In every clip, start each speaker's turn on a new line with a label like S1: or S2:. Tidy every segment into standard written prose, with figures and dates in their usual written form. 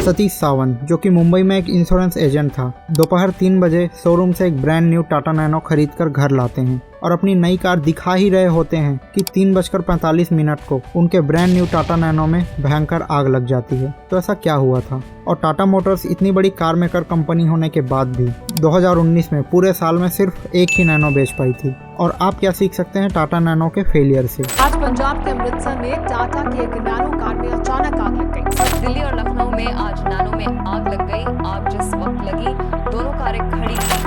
S1: सतीश सावंत, जो कि मुंबई में एक इंश्योरेंस एजेंट था, दोपहर 3 बजे शोरूम से एक ब्रांड न्यू टाटा नैनो खरीदकर घर लाते हैं और अपनी नई कार दिखा ही रहे होते हैं कि 3:45 को उनके ब्रांड न्यू टाटा नैनो में भयंकर आग लग जाती है। तो ऐसा क्या हुआ था? और टाटा मोटर्स इतनी बड़ी कार मेकर कंपनी होने के बाद भी 2019 में पूरे साल में सिर्फ एक ही नैनो बेच पाई थी। और आप क्या सीख सकते हैं टाटा नैनो के फेलियर से?
S2: आज पंजाब के अमृतसर में टाटा की एक नैनो कार में अचानक आग लग गई।
S3: दिल्ली और लखनऊ में आज नैनो में आग लग गई। आग जिस वक्त लगी दोनों कारें खड़ी थी।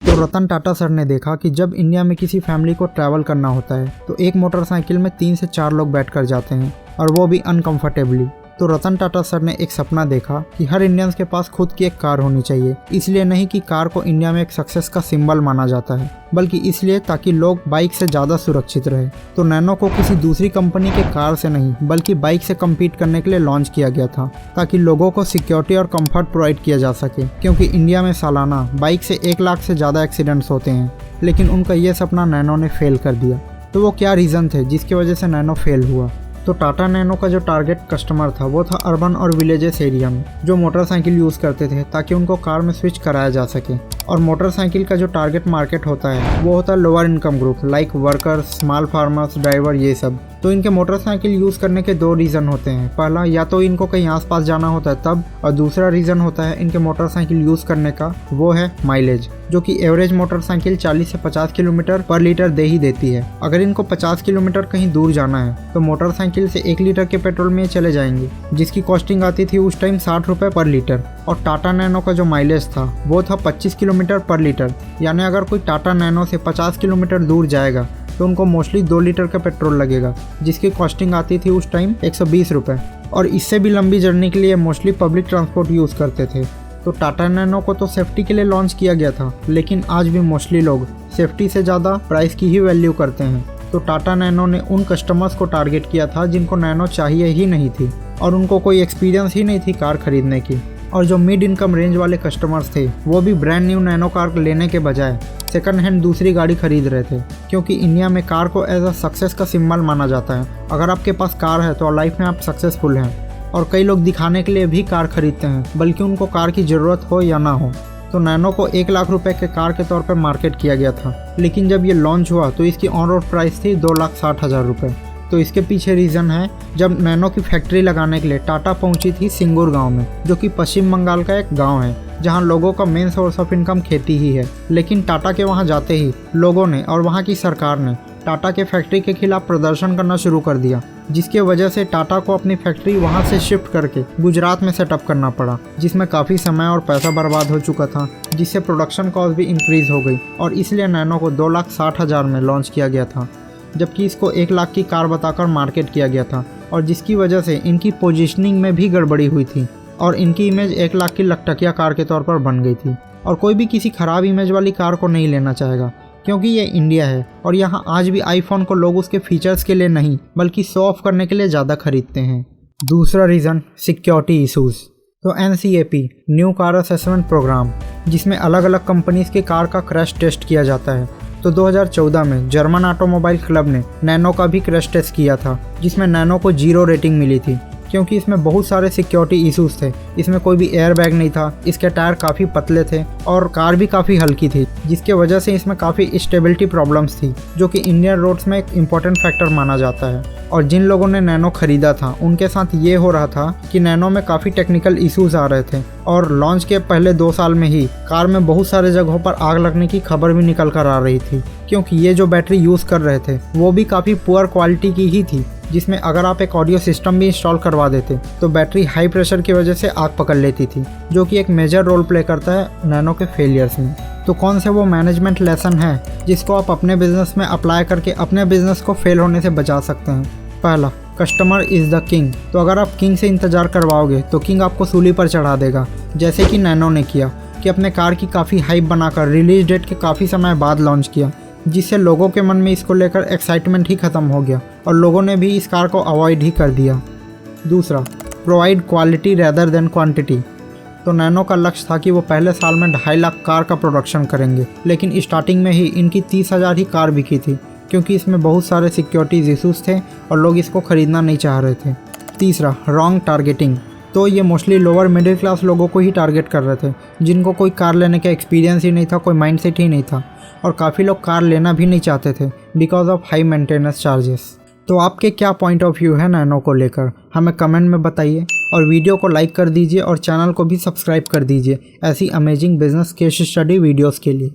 S1: तो रतन टाटा सर ने देखा कि जब इंडिया में किसी फैमिली को ट्रैवल करना होता है तो एक मोटरसाइकिल में 3 से 4 लोग बैठकर जाते हैं, और वो भी अनकंफर्टेबली। तो रतन टाटा सर ने एक सपना देखा कि हर इंडियंस के पास खुद की एक कार होनी चाहिए। इसलिए नहीं कि कार को इंडिया में एक सक्सेस का सिंबल माना जाता है, बल्कि इसलिए ताकि लोग बाइक से ज़्यादा सुरक्षित रहे। तो नैनो को किसी दूसरी कंपनी के कार से नहीं बल्कि बाइक से कम्पीट करने के लिए लॉन्च किया गया था, ताकि लोगों को सिक्योरिटी और कंफर्ट प्रोवाइड किया जा सके। क्योंकि इंडिया में सालाना बाइक से 1 लाख से ज़्यादा एक्सीडेंट्स होते हैं, लेकिन उनका ये सपना नैनो ने फेल कर दिया। तो वो क्या रीज़न थे जिसकी वजह से नैनो फेल हुआ? तो टाटा नैनो का जो टारगेट कस्टमर था वो था अर्बन और विलेजेस एरिया में जो मोटरसाइकिल यूज़ करते थे, ताकि उनको कार में स्विच कराया जा सके। और मोटरसाइकिल का जो टारगेट मार्केट होता है वो होता है lower income group, like workers, small farmers, driver, ये सब। तो इनके मोटरसाइकिल यूज़ करने के 2 रीज़न होते हैं। पहला, या तो इनको कहीं आसपास जाना होता है तब, और दूसरा रीज़न होता है इनके मोटरसाइकिल यूज़ करने का, वो है माइलेज, जो कि एवरेज मोटरसाइकिल 40 से 50 किलोमीटर पर लीटर दे ही देती है। अगर इनको 50 किलोमीटर कहीं दूर जाना है तो मोटरसाइकिल से 1 लीटर के पेट्रोल में चले जाएंगे, जिसकी कॉस्टिंग आती थी उस टाइम 60 रुपये पर लीटर। और टाटा नैनो का जो माइलेज था वो था 25 किलोमीटर पर लीटर। यानी अगर कोई टाटा नैनो से 50 किलोमीटर दूर जाएगा तो उनको मोस्टली 2 लीटर का पेट्रोल लगेगा, जिसकी कॉस्टिंग आती थी उस टाइम 120 रुपये। और इससे भी लंबी जर्नी के लिए मोस्टली पब्लिक ट्रांसपोर्ट यूज़ करते थे। तो टाटा नैनो को तो सेफ्टी के लिए लॉन्च किया गया था, लेकिन आज भी मोस्टली लोग सेफ्टी से ज़्यादा प्राइस की ही वैल्यू करते हैं। तो टाटा नैनो ने उन कस्टमर्स को टारगेट किया था जिनको नैनो चाहिए ही नहीं थी और उनको कोई एक्सपीरियंस ही नहीं थी कार खरीदने की। और जो मिड इनकम रेंज वाले कस्टमर्स थे वो भी ब्रांड न्यू नैनो कार लेने के बजाय सेकंड हैंड दूसरी गाड़ी खरीद रहे थे, क्योंकि इंडिया में कार को एज अ सक्सेस का सिंबल माना जाता है। अगर आपके पास कार है तो लाइफ में आप सक्सेसफुल हैं। और कई लोग दिखाने के लिए भी कार खरीदते हैं, बल्कि उनको कार की ज़रूरत हो या ना हो। तो नैनो को 1 लाख रुपए के कार के तौर पर मार्केट किया गया था, लेकिन जब ये लॉन्च हुआ तो इसकी ऑन रोड प्राइस थी 2,60,000 रुपये। तो इसके पीछे रीज़न है, जब नैनो की फैक्ट्री लगाने के लिए टाटा पहुंची थी सिंगूर गांव में, जो कि पश्चिम बंगाल का एक गांव है जहां लोगों का मेन सोर्स ऑफ इनकम खेती ही है। लेकिन टाटा के वहां जाते ही लोगों ने और वहां की सरकार ने टाटा के फैक्ट्री के खिलाफ प्रदर्शन करना शुरू कर दिया, जिसकी वजह से टाटा को अपनी फैक्ट्री वहां से शिफ्ट करके गुजरात में सेटअप करना पड़ा, जिसमें काफ़ी समय और पैसा बर्बाद हो चुका था, जिससे प्रोडक्शन कॉस्ट भी इंक्रीज हो गई। और इसलिए नैनो को 2,60,000 में लॉन्च किया गया था, जबकि इसको 1 लाख की कार बताकर मार्केट किया गया था। और जिसकी वजह से इनकी पोजीशनिंग में भी गड़बड़ी हुई थी और इनकी इमेज 1 लाख की लकटकिया कार के तौर पर बन गई थी। और कोई भी किसी ख़राब इमेज वाली कार को नहीं लेना चाहेगा, क्योंकि ये इंडिया है और यहाँ आज भी आईफोन को लोग उसके फीचर्स के लिए नहीं बल्कि शो ऑफ करने के लिए ज़्यादा खरीदते हैं। दूसरा रीज़न, सिक्योरिटी इशूज़। तो NCAP, new car assessment programme, जिसमें अलग अलग कंपनीज़ की कार का क्रैश टेस्ट किया जाता है। तो 2014 में जर्मन ऑटोमोबाइल क्लब ने नैनो का भी क्रैश टेस्ट किया था, जिसमें नैनो को 0 रेटिंग मिली थी, क्योंकि इसमें बहुत सारे सिक्योरिटी इश्यूज थे। इसमें कोई भी एयर बैग नहीं था, इसके टायर काफ़ी पतले थे और कार भी काफ़ी हल्की थी, जिसके वजह से इसमें काफ़ी स्टेबिलिटी प्रॉब्लम्स थी, जो कि इंडियन रोड्स में एक इम्पॉर्टेंट फैक्टर माना जाता है। और जिन लोगों ने नैनो खरीदा था उनके साथ ये हो रहा था कि नैनो में काफ़ी टेक्निकल इश्यूज आ रहे थे और लॉन्च के पहले 2 साल में ही कार में बहुत सारे जगहों पर आग लगने की खबर भी निकल कर आ रही थी, क्योंकि ये जो बैटरी यूज़ कर रहे थे वो भी काफ़ी पुअर क्वालिटी की ही थी, जिसमें अगर आप एक ऑडियो सिस्टम भी इंस्टॉल करवा देते तो बैटरी हाई प्रेशर की वजह से आग पकड़ लेती थी, जो कि एक मेजर रोल प्ले करता है नैनो के फेलियर्स में। तो कौन से वो मैनेजमेंट लेसन है जिसको आप अपने बिजनेस में अप्लाई करके अपने बिजनेस को फेल होने से बचा सकते हैं? पहला, कस्टमर इज़ द किंग। तो अगर आप किंग से इंतज़ार करवाओगे तो किंग आपको सूली पर चढ़ा देगा, जैसे कि नैनो ने किया कि अपने कार की काफ़ी हाइप बनाकर रिलीज डेट के काफ़ी समय बाद लॉन्च किया, जिससे लोगों के मन में इसको लेकर एक्साइटमेंट ही ख़त्म हो गया और लोगों ने भी इस कार को अवॉइड ही कर दिया। दूसरा, provide quality rather than quantity. तो नैनो का लक्ष्य था कि वो पहले साल में 2.5 लाख कार का प्रोडक्शन करेंगे, लेकिन स्टार्टिंग में ही इनकी 30,000 ही कार बिकी थी, क्योंकि इसमें बहुत सारे सिक्योरिटीज इशूज़ थे और लोग इसको ख़रीदना नहीं चाह रहे थे। तीसरा, रॉन्ग टारगेटिंग। तो ये मोस्टली लोअर मिडिल क्लास लोगों को ही टारगेट कर रहे थे, जिनको कोई कार लेने का एक्सपीरियंस ही नहीं था, कोई माइंडसेट ही नहीं था, और काफ़ी लोग कार लेना भी नहीं चाहते थे because of high maintenance charges. तो आपके क्या पॉइंट ऑफ व्यू है नैनो को लेकर, हमें कमेंट में बताइए और वीडियो को लाइक कर दीजिए और चैनल को भी सब्सक्राइब कर दीजिए ऐसी amazing business case study videos के लिए।